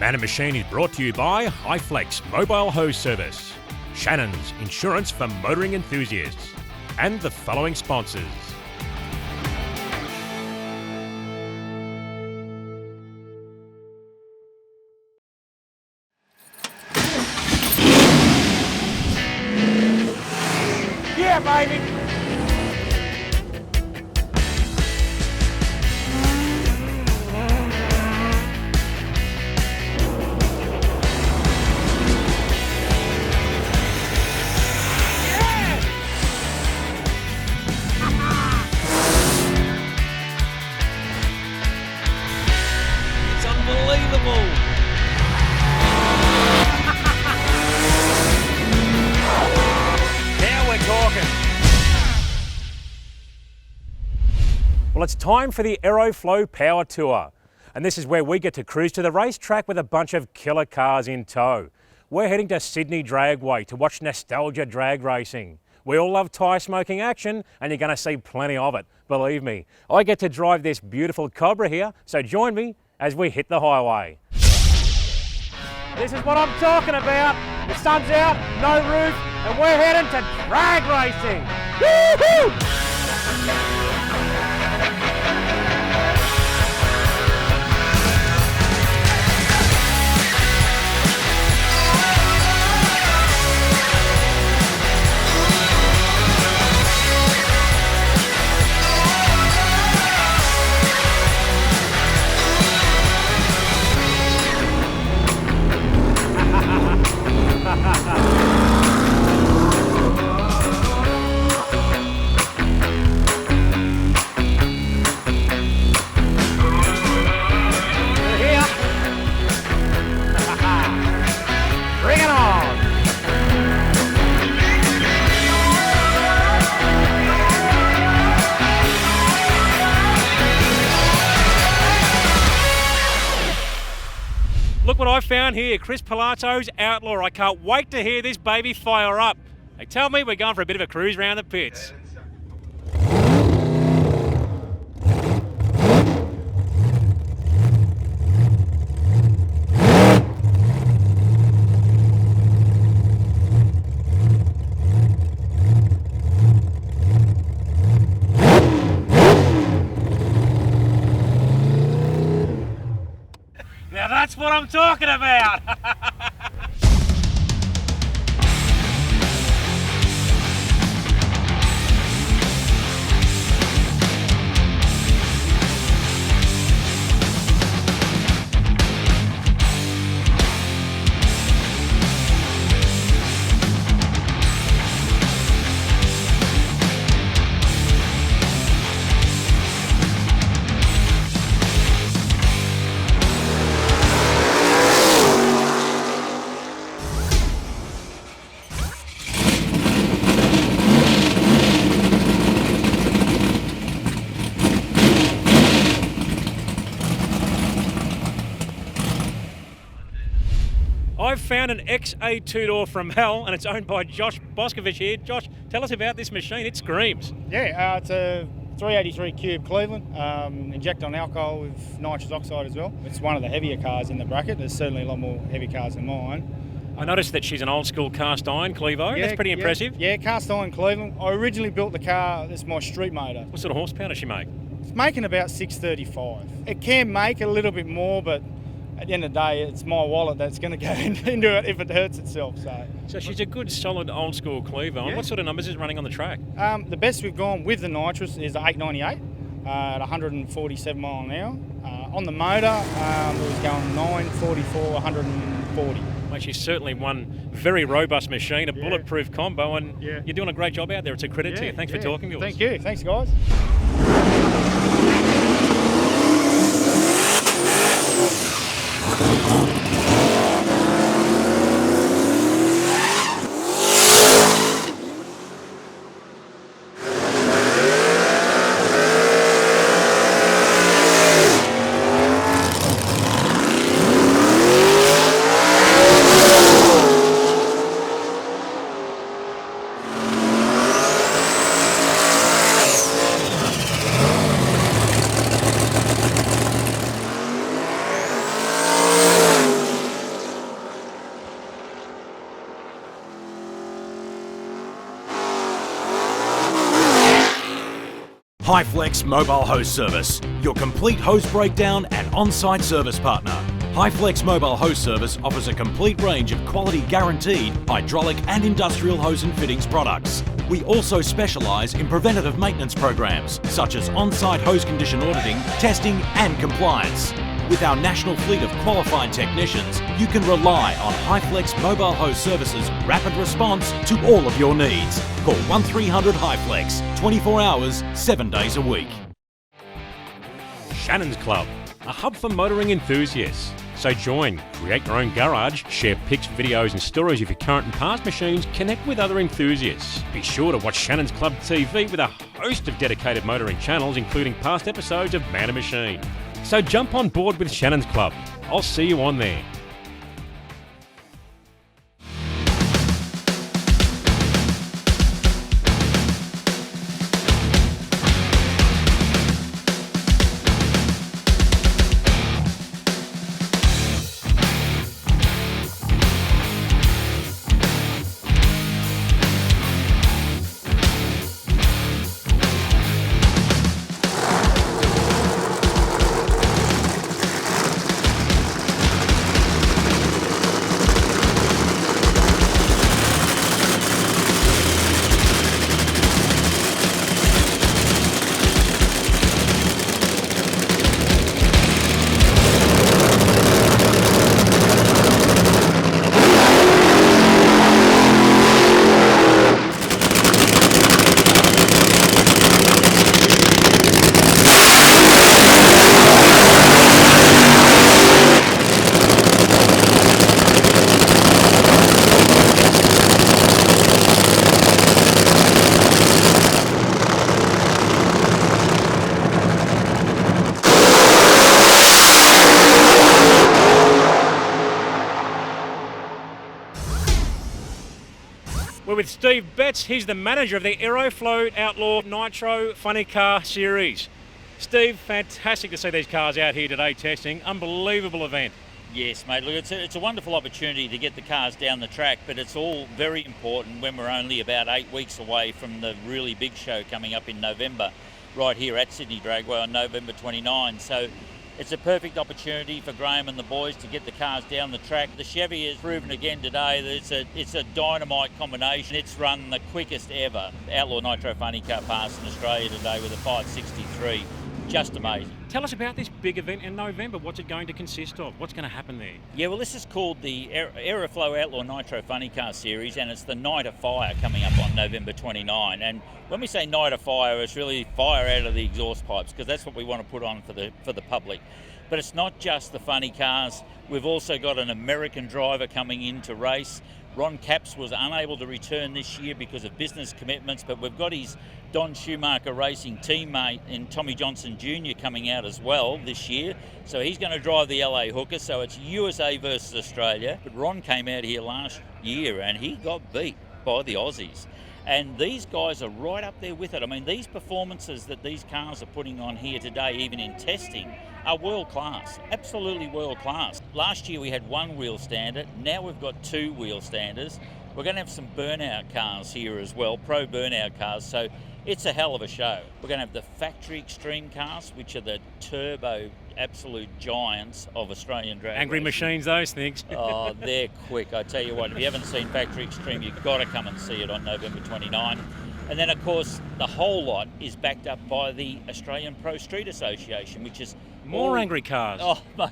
Man and Machine is brought to you by Highflex Mobile Hose Service, Shannons Insurance for Motoring Enthusiasts, and the following sponsors. Yeah, baby! It's unbelievable. Now we're talking. Well, it's time for the Aeroflow Power Tour. And this is where we get to cruise to the racetrack with a bunch of killer cars in tow. We're heading to Sydney Dragway to watch nostalgia drag racing. We all love tyre smoking action, and you're going to see plenty of it, believe me. I get to drive this beautiful Cobra here, so join me as we hit the highway. This is what I'm talking about. The sun's out, no roof, and we're heading to drag racing. Woo-hoo! Bring it on! Look what I found here, Chris Pilato's Outlaw. I can't wait to hear this baby fire up. They tell me we're going for a bit of a cruise around the pits. Now that's what I'm talking about! I've found an XA two-door from hell, and it's owned by Josh Boscovich here. Josh, tell us about this machine. It screams. Yeah, it's a 383 Cube Cleveland, inject on alcohol with nitrous oxide as well. It's one of the heavier cars in the bracket. There's certainly a lot more heavy cars than mine. I noticed that she's an old school cast iron Clevo. That's pretty impressive. Yeah, cast iron Cleveland. I originally built the car, it's my street motor. What sort of horsepower does she make? It's making about 635. It can make a little bit more, but at the end of the day, it's my wallet that's going to go into it if it hurts itself. So she's a good, solid, old school Clevo. And what sort of numbers is it running on the track? The best we've gone with the nitrous is the 898 at 147 mile an hour. On the motor, it was going 944, 140. Mate, she's certainly one very robust machine, a bulletproof combo, and you're doing a great job out there. It's a credit to you. Thanks for talking to us. Thank you. Thanks, guys. HighFlex Mobile Hose Service, your complete hose breakdown and on-site service partner. HighFlex Mobile Hose Service offers a complete range of quality guaranteed hydraulic and industrial hose and fittings products. We also specialise in preventative maintenance programs such as on-site hose condition auditing, testing and compliance. With our national fleet of qualified technicians, you can rely on HighFlex Mobile Hose Service's rapid response to all of your needs. Call 1300 HighFlex, 24 hours, 7 days a week. Shannons Club, a hub for motoring enthusiasts. So join, create your own garage, share pics, videos and stories of your current and past machines, connect with other enthusiasts. Be sure to watch Shannons Club TV with a host of dedicated motoring channels, including past episodes of Man and Machine. So jump on board with Shannons Club. I'll see you on there. We're with Steve Betts. He's the manager of the Aeroflow Outlaw Nitro Funny Car Series. Steve, fantastic to see these cars out here today testing. Unbelievable event. Yes, mate. Look, it's a wonderful opportunity to get the cars down the track, but it's all very important when we're only about 8 weeks away from the really big show coming up in November, right here at Sydney Dragway on November 29. So it's a perfect opportunity for Graham and the boys to get the cars down the track. The Chevy has proven again today that it's a dynamite combination. It's run the quickest ever Outlaw Nitro Funny Car pass in Australia today with a 563. Just amazing. Tell us about this big event in November. What's it going to consist of? What's going to happen there? Yeah, well, this is called the Aeroflow Outlaw Nitro Funny Car Series, and it's the Night of Fire coming up on November 29. And when we say Night of Fire, it's really fire out of the exhaust pipes, because that's what we want to put on for the public. But it's not just the funny cars. We've also got an American driver coming in to race. Ron Capps was unable to return this year because of business commitments, but we've got his Don Schumacher Racing teammate and Tommy Johnson Jr. coming out as well this year. So he's going to drive the LA Hooker, so it's USA versus Australia. But Ron came out here last year and he got beat by the Aussies. And these guys are right up there with it. I mean, these performances that these cars are putting on here today, even in testing, are world class, absolutely world class. Last year we had one wheel standard, now we've got two wheel standards. We're going to have some burnout cars here as well, pro burnout cars, so it's a hell of a show. We're going to have the factory extreme cars, which are the turbo absolute giants of Australian drag Angry racing. machines, those things. Oh, they're quick. I tell you what, if you haven't seen Factory Extreme, you've got to come and see it on November 29. And then, of course, the whole lot is backed up by the Australian Pro Street Association, which is More angry cars. Oh, mate,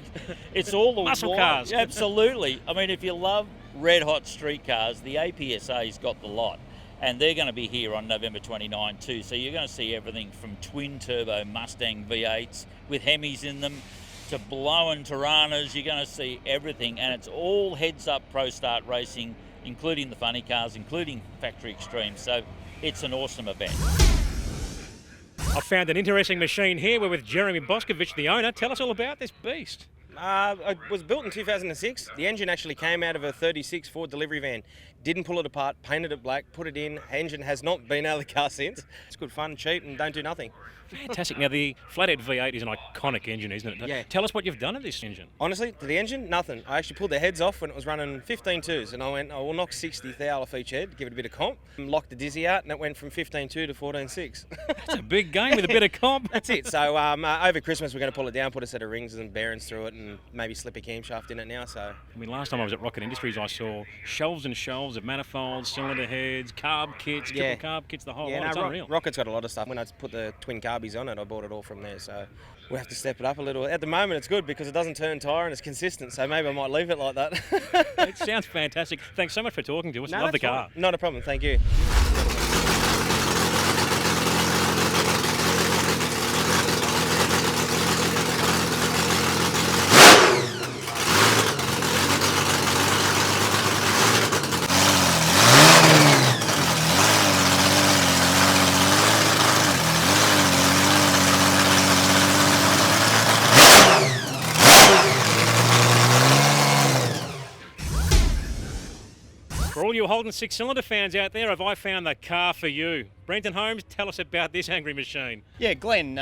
it's all the Muscle wild- cars. Absolutely. I mean, if you love red hot street cars, the APSA's got the lot. And they're going to be here on November 29 too. So you're going to see everything from twin turbo Mustang V8s with Hemis in them to blowing Tiranas. You're going to see everything. And it's all heads up pro start racing, including the funny cars, including Factory Extreme. So it's an awesome event. I found an interesting machine here. We're with Jeremy Boscovich, the owner. Tell us all about this beast. It was built in 2006. The engine actually came out of a 36 Ford delivery van. Didn't pull it apart, painted it black, put it in. Engine has not been out of the car since. It's good fun, cheap, and don't do nothing. Fantastic. Now, the flathead V8 is an iconic engine, isn't it? Yeah. Tell us what you've done to this engine. Honestly, to the engine, nothing. I actually pulled the heads off when it was running 15.2s, and I went, I will knock 60 thou off each head, give it a bit of comp, locked the dizzy out, and it went from 15.2 to 14.6. It's a big game with a bit of comp. That's it. So over Christmas, we're going to pull it down, put a set of rings and bearings through it, and maybe slip a camshaft in it now. So I mean, last time I was at Rocket Industries, I saw shelves and shelves of manifolds, cylinder heads, carb kits, triple carb kits, the whole lot. It's unreal. Rocket's got a lot of stuff. When I put the twin carbies on it, I bought it all from there. So we have to step it up a little. At the moment, it's good because it doesn't turn tyre and it's consistent. So maybe I might leave it like that. It sounds fantastic. Thanks so much for talking to us. Love the car. Fine. Not a problem. Thank you. For all you Holden six-cylinder fans out there, have I found the car for you? Brenton Holmes, tell us about this angry machine. Yeah, Glenn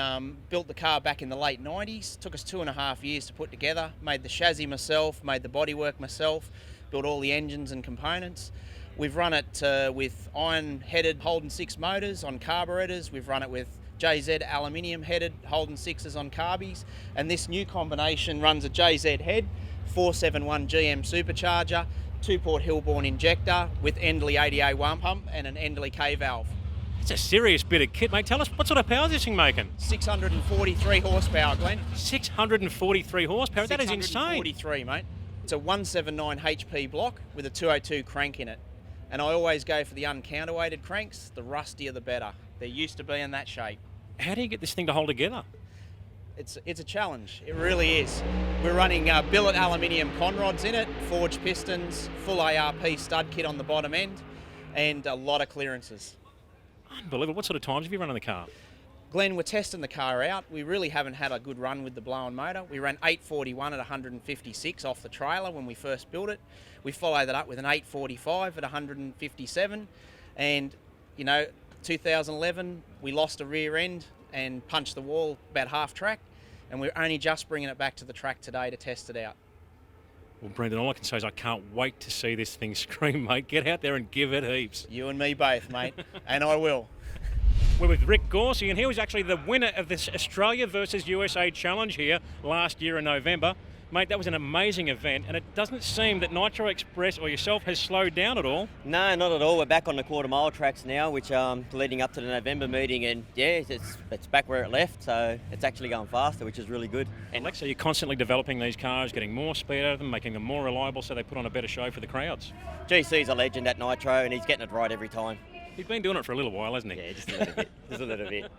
built the car back in the late 90s. Took us 2.5 years to put together. Made the chassis myself, made the bodywork myself, built all the engines and components. We've run it with iron-headed Holden 6 motors on carburetors. We've run it with JZ aluminium-headed Holden 6s on carbies. And this new combination runs a JZ head, 471 GM supercharger, 2-port Hillborn injector with Endley 80A1 pump and an Endley K valve. It's a serious bit of kit, mate. Tell us, what sort of power is this thing making? 643 horsepower, Glenn. 643 horsepower? That is insane. 643, mate. It's a 179 HP block with a 202 crank in it. And I always go for the uncounterweighted cranks. The rustier, the better. They're used to being that shape. How do you get this thing to hold together? It's a challenge. It really is. We're running billet aluminium conrods in it, forged pistons, full ARP stud kit on the bottom end, and a lot of clearances. Unbelievable. What sort of times have you run on the car? Glenn, we're testing the car out. We really haven't had a good run with the blown motor. We ran 841 at 156 off the trailer when we first built it. We followed that up with an 845 at 157. And, 2011, we lost a rear end and punched the wall about half track. And we're only just bringing it back to the track today to test it out. Well, Brendan, all I can say is I can't wait to see this thing scream, mate. Get out there and give it heaps. You and me both, mate. And I will. We're with Rick Gorsey, and he was actually the winner of this Australia versus USA Challenge here last year in November. Mate, that was an amazing event, and it doesn't seem that Nitro Express or yourself has slowed down at all. No, not at all. We're back on the quarter mile tracks now, which leading up to the November meeting, and yeah, it's back where it left, so it's actually going faster, which is really good. And Lex, so you're constantly developing these cars, getting more speed out of them, making them more reliable so they put on a better show for the crowds. GC's a legend at Nitro, and he's getting it right every time. He's been doing it for a little while, hasn't he? Yeah, just a little bit. Just a little bit.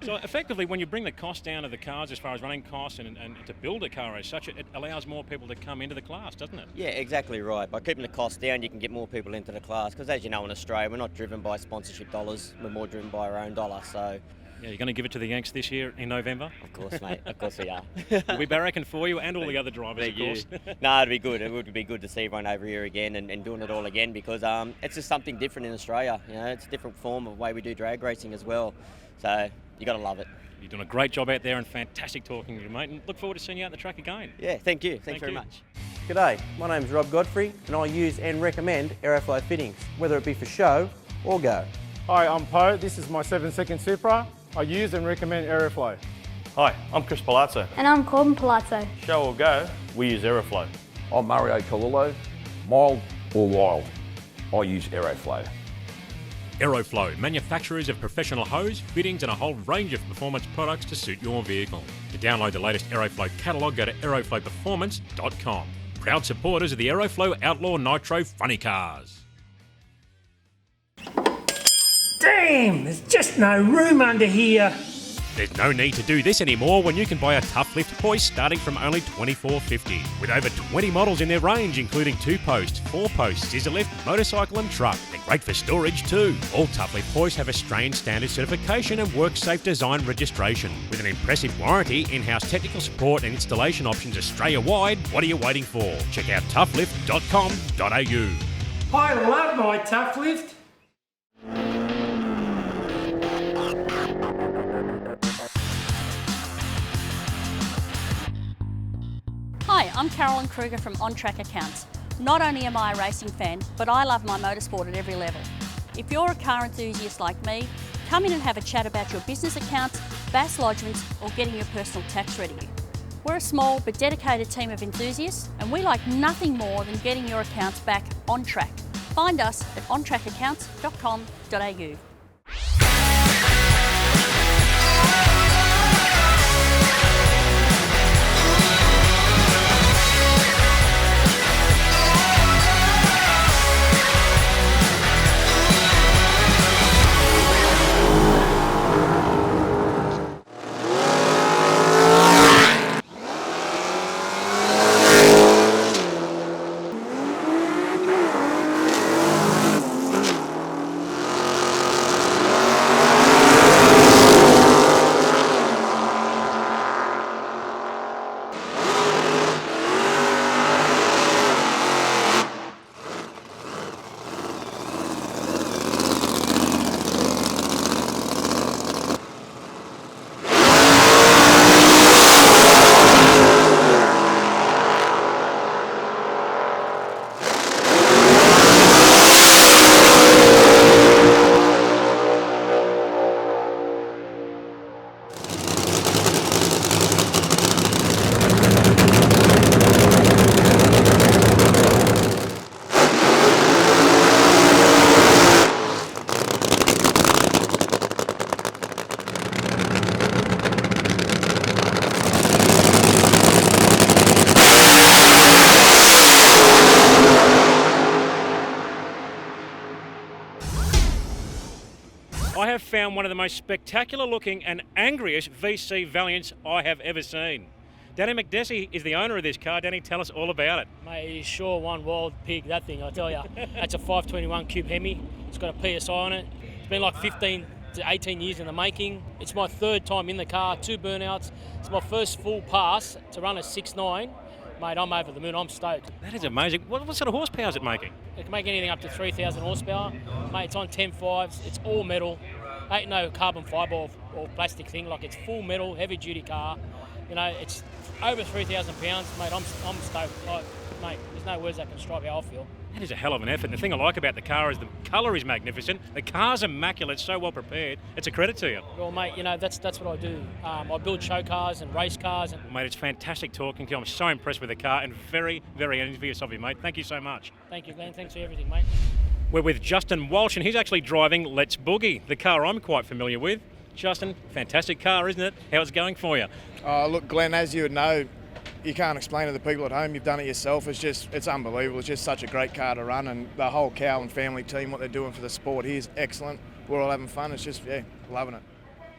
So effectively, when you bring the cost down of the cars as far as running costs and to build a car as such, it allows more people to come into the class, doesn't it? Yeah, exactly right. By keeping the cost down, you can get more people into the class, because as you know, in Australia, we're not driven by sponsorship dollars, we're more driven by our own dollar, so... Yeah, you're going to give it to the Yanks this year in November? Of course, mate. Of course we are. We'll be barracking for you and all the other drivers, of course. No, it'd be good. It would be good to see everyone over here again and doing it all again, because it's just something different in Australia. It's a different form of way we do drag racing as well. So you got to love it. You're doing a great job out there, and fantastic talking to you, mate. And look forward to seeing you out on the track again. Yeah, thank you. Thanks very much. G'day, my name's Rob Godfrey, and I use and recommend Aeroflow fittings, whether it be for show or go. Hi, I'm Poe. This is my 7-second Supra. I use and recommend Aeroflow. Hi, I'm Chris Palazzo. And I'm Corbin Palazzo. Show or go, we use Aeroflow. I'm Mario Colillo. Mild or wild, I use Aeroflow. Aeroflow, manufacturers of professional hose, fittings and a whole range of performance products to suit your vehicle. To download the latest Aeroflow catalogue, go to aeroflowperformance.com. Proud supporters of the Aeroflow Outlaw Nitro Funny Cars. Damn, there's just no room under here. There's no need to do this anymore when you can buy a Tough Lift hoist starting from only $24.50. With over 20 models in their range, including 2-post, 4-post, scissor lift, motorcycle and truck. They're great for storage too. All Tough Lift hoists have Australian standard certification and WorkSafe design registration. With an impressive warranty, in-house technical support and installation options Australia-wide, what are you waiting for? Check out toughlift.com.au. I love my Tough Lift. Hi, I'm Carolyn Kruger from On Track Accounts. Not only am I a racing fan, but I love my motorsport at every level. If you're a car enthusiast like me, come in and have a chat about your business accounts, BAS lodgements, or getting your personal tax ready. We're a small but dedicated team of enthusiasts, and we like nothing more than getting your accounts back on track. Find us at ontrackaccounts.com.au. I have found one of the most spectacular looking and angriest VC Valiants I have ever seen. Danny McDessie is the owner of this car. Danny, tell us all about it. Mate, he's sure one wild pig, that thing, I tell you. That's a 521 cube Hemi. It's got a PSI on it. It's been like 15 to 18 years in the making. It's my third time in the car, 2 burnouts. It's my first full pass to run a 6.9. Mate, I'm over the moon. I'm stoked. That is amazing. What sort of horsepower is it making? It can make anything up to 3,000 horsepower. Mate, it's on 10.5s. It's all metal. Ain't no carbon fibre or plastic thing. Like, it's full metal, heavy duty car. You know, it's over 3,000 pounds. Mate, I'm stoked. Mate, there's no words that can describe how I feel. That is a hell of an effort. And the thing I like about the car is the colour is magnificent. The car's immaculate, so well prepared. It's a credit to you. Well, mate, you know, that's what I do. I build show cars and race cars. Mate, it's fantastic talking to you. I'm so impressed with the car and very, very envious of you, mate. Thank you so much. Thank you, Glenn. Thanks for everything, mate. We're with Justin Walsh, and he's actually driving Let's Boogie, the car I'm quite familiar with. Justin, fantastic car, isn't it? How's it going for you? Look, Glenn, as you would know, you can't explain to the people at home. You've done it yourself. It's unbelievable. It's just such a great car to run, and the whole Cowan family team, what they're doing for the sport here is excellent. We're all having fun. It's just, yeah, loving it.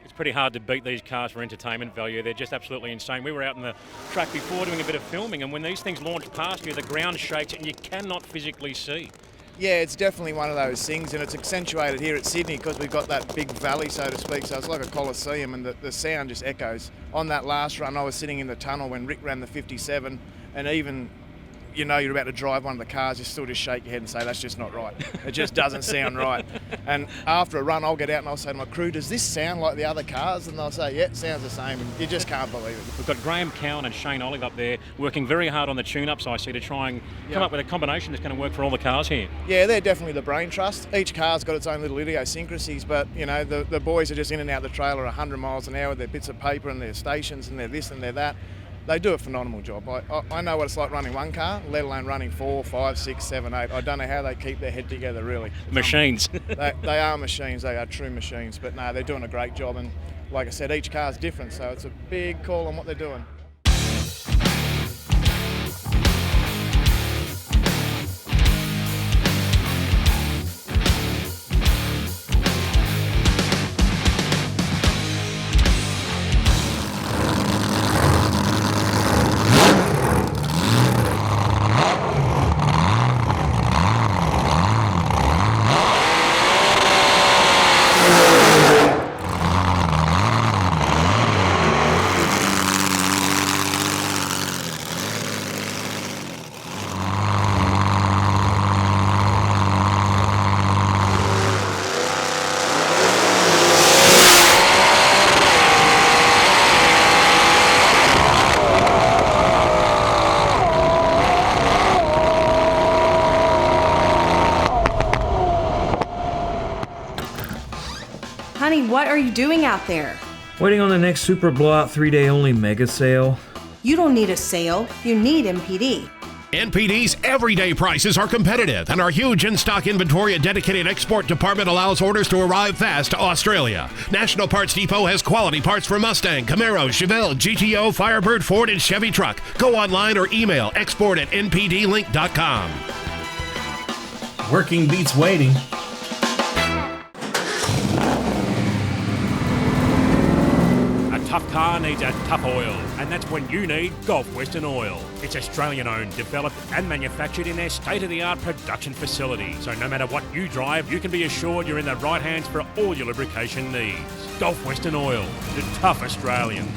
It's pretty hard to beat these cars for entertainment value. They're just absolutely insane. We were out in the track before doing a bit of filming, and when these things launch past you, the ground shakes and you cannot physically see. Yeah, it's definitely one of those things, and it's accentuated here at Sydney because we've got that big valley, so to speak, so it's like a coliseum, and the sound just echoes. On that last run, I was sitting in the tunnel when Rick ran the 57, and even, you know, you're about to drive one of the cars, you still just shake your head and say, that's just not right. It just doesn't sound right. And after a run, I'll get out and I'll say to my crew, does this sound like the other cars? And they'll say, yeah, it sounds the same. And you just can't believe it. We've got Graham Cowan and Shane Olive up there working very hard on the tune-ups, I see, to try and come up with a combination that's going to work for all the cars here. Yeah, they're definitely the brain trust. Each car's got its own little idiosyncrasies, but, you know, the boys are just in and out the trailer 100 miles an hour with their bits of paper and their stations and their this and their that. They do a phenomenal job. I know what it's like running one car, let alone running 4, 5, 6, 7, 8. I don't know how they keep their head together, really. Machines. They are machines. They are true machines. But no, they're doing a great job. And like I said, each car's different, so it's a big call on what they're doing. Honey, what are you doing out there? Waiting on the next super blowout 3-day only mega sale. You don't need a sale, you need MPD. NPD's everyday prices are competitive, and our huge in-stock inventory and dedicated export department allows orders to arrive fast to Australia. National Parts Depot has quality parts for Mustang, Camaro, Chevelle, GTO, Firebird, Ford, and Chevy truck. Go online or email export@npdlink.com. Working beats waiting. A tough car needs a tough oil, and that's when you need Gulf Western Oil. It's Australian-owned, developed and manufactured in their state-of-the-art production facility. So no matter what you drive, you can be assured you're in the right hands for all your lubrication needs. Gulf Western Oil, the tough Australian.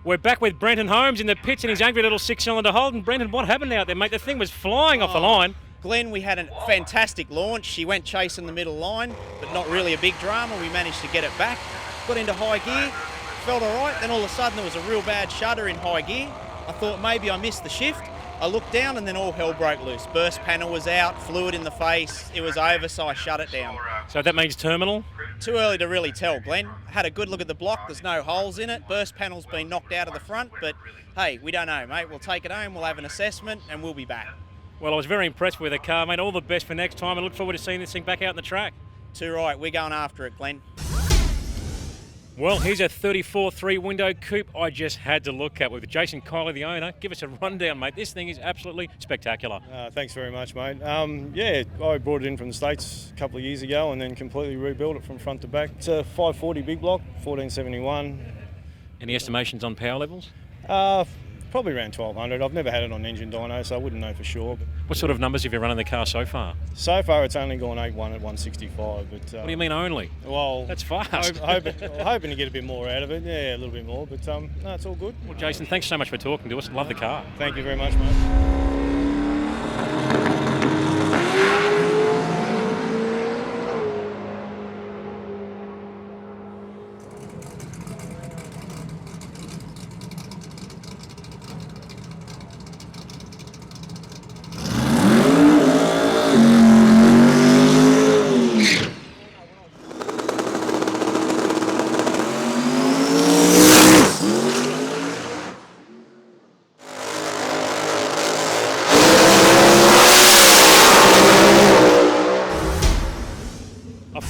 We're back with Brenton Holmes in the pits in his angry little 6-cylinder Holden. Brenton, what happened out there, mate? The thing was flying off the line. Glenn, we had a fantastic launch. She went chasing the middle line, but not really a big drama. We managed to get it back, got into high gear, felt all right. Then all of a sudden there was a real bad shudder in high gear. I thought maybe I missed the shift. I looked down and then all hell broke loose. Burst panel was out, fluid in the face. It was over, so I shut it down. So that means terminal? Too early to really tell, Glenn. Had a good look at the block. There's no holes in it. Burst panel's been knocked out of the front, but hey, we don't know, mate. We'll take it home, we'll have an assessment, and we'll be back. Well, I was very impressed with the car, mate. All the best for next time. I look forward to seeing this thing back out on the track. Too right. We're going after it, Glenn. Well, here's a 34 3-window coupe I just had to look at with Jason Kiley, the owner. Give us a rundown, mate. This thing is absolutely spectacular. Thanks very much, mate. Yeah, I brought it in from the States a couple of years ago and then completely rebuilt it from front to back. It's a 540 big block, 1471. Any estimations on power levels? Probably around 1200. I've never had it on engine dyno, so I wouldn't know for sure. But what sort of numbers have you run in the car so far? So far, it's only gone 8.1 at 165. But what do you mean only? Well, that's fast. hoping to get a bit more out of it. Yeah, a little bit more. But no, it's all good. Well, Jason, thanks so much for talking to us. Love the car. Thank you very much, mate.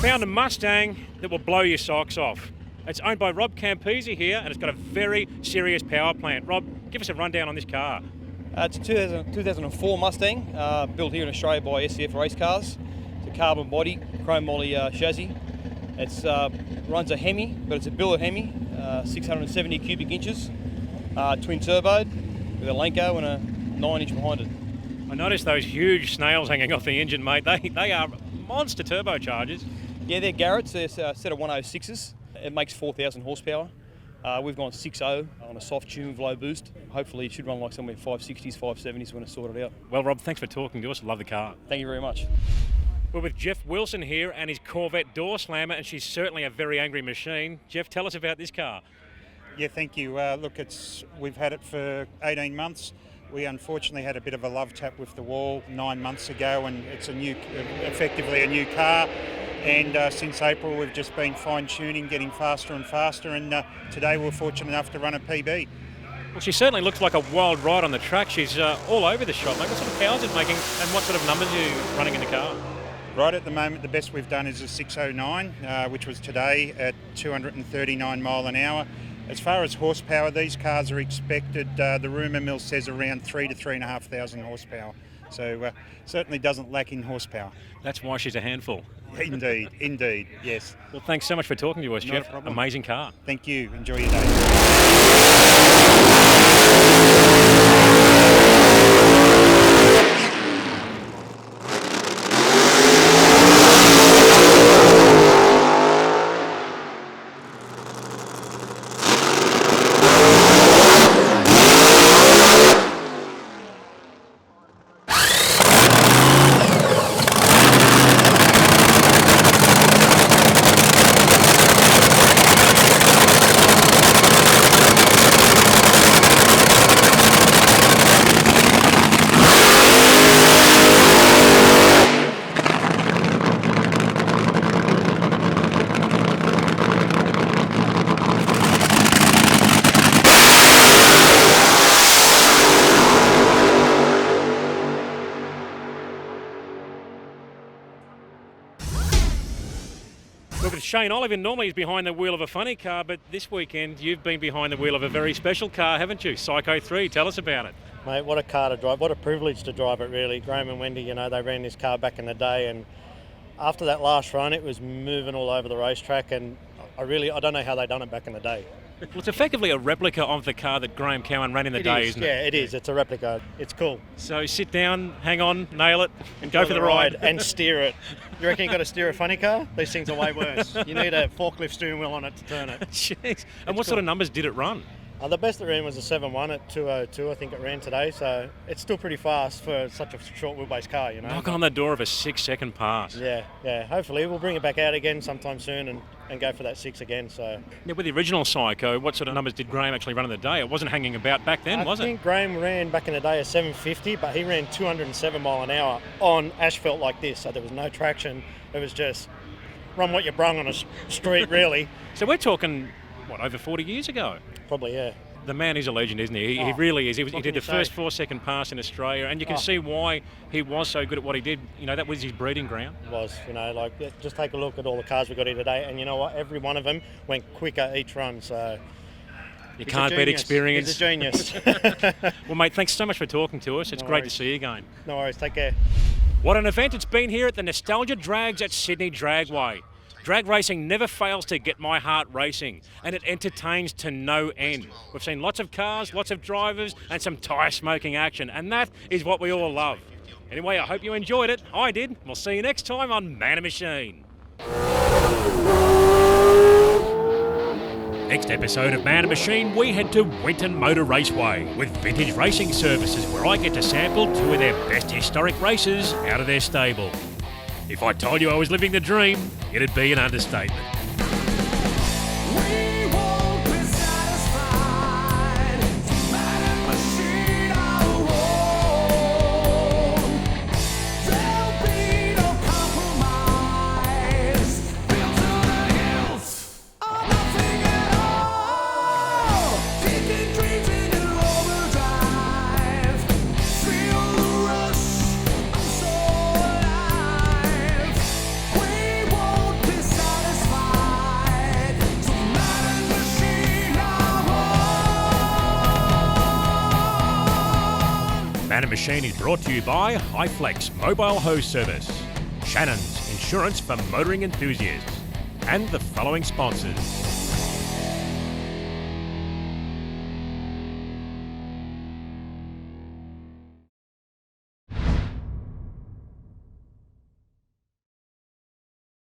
Found a Mustang that will blow your socks off. It's owned by Rob Campese here, and it's got a very serious power plant. Rob, give us a rundown on this car. It's a 2004 Mustang, built here in Australia by SCF Race Cars. It's a carbon body, chrome moly chassis. It runs a Hemi, but it's a billet Hemi, 670 cubic inches, twin turboed with a Lenko and a 9-inch behind it. I noticed those huge snails hanging off the engine, mate. They are monster turbochargers. Yeah, they're Garrett's. They're a set of 106s. It makes 4,000 horsepower. We've gone 6.0 on a soft tune with low boost. Hopefully it should run like somewhere 560s, 570s when it's sorted out. Well, Rob, thanks for talking to us. Love the car. Thank you very much. We're with Jeff Wilson here and his Corvette door slammer, and she's certainly a very angry machine. Jeff, tell us about this car. Yeah, thank you. Look, we've had it for 18 months. We unfortunately had a bit of a love tap with the wall 9 months ago, and it's effectively a new car. And since April, we've just been fine-tuning, getting faster and faster, and today we're fortunate enough to run a PB. Well, she certainly looks like a wild ride on the track. She's all over the shop. What sort of power is it making, and what sort of numbers are you running in the car? Right at the moment, the best we've done is a 609, which was today at 239 mile an hour. As far as horsepower, these cars are expected, the rumour mill says around 3,000 to 3,500 horsepower. So certainly doesn't lack in horsepower. That's why she's a handful. Indeed, yes. Well, thanks so much for talking to us, Not a Jeff. problem. Amazing car. Thank you. Enjoy your day. Shane Oliver normally is behind the wheel of a funny car, but this weekend you've been behind the wheel of a very special car, haven't you? Psycho 3, tell us about it. Mate, what a car to drive. What a privilege to drive it, really. Graham and Wendy, you know, they ran this car back in the day, and after that last run, it was moving all over the racetrack, and I don't know how they done it back in the day. Well, it's effectively a replica of the car that Graham Cowan ran in the day, isn't it? Yeah, it is. It's a replica. It's cool. So sit down, hang on, nail it, and go for the ride. And steer it. You reckon you got to steer a funny car? These things are way worse. You need a forklift steering wheel on it to turn it. Jeez. And what sort of numbers did it run? The best it ran was a 7.1 at 2:02, I think it ran today, so it's still pretty fast for such a short wheelbase car, you know. Knock on the door of a 6-second pass. Yeah. Hopefully we'll bring it back out again sometime soon and go for that 6 again. So. Now, with the original Psycho, what sort of numbers did Graham actually run in the day? It wasn't hanging about back then, was it? I think Graham ran back in the day a 750, but he ran 207 mile an hour on asphalt like this, so there was no traction. It was just run what you brung on a street, really. So we're talking, over 40 years ago? Probably, yeah. The man is a legend, isn't he? He really is. He did the first 4-second pass in Australia, and you can see why he was so good at what he did. You know, that was his breeding ground. It was, just take a look at all the cars we got here today, and you know what? Every one of them went quicker each run, so... You can't beat experience. He's a genius. Well, mate, thanks so much for talking to us. It's great to see you again. No worries, take care. What an event it's been here at the Nostalgia Drags at Sydney Dragway. Drag racing never fails to get my heart racing, and it entertains to no end. We've seen lots of cars, lots of drivers, and some tyre-smoking action, and that is what we all love. Anyway, I hope you enjoyed it. I did. We'll see you next time on Man and Machine. Next episode of Man and Machine, we head to Winton Motor Raceway with Vintage Racing Services, where I get to sample 2 of their best historic races out of their stable. If I told you I was living the dream, it'd be an understatement. Man and Machine is brought to you by HighFlex Mobile Hose Service, Shannons Insurance for Motoring Enthusiasts, and the following sponsors.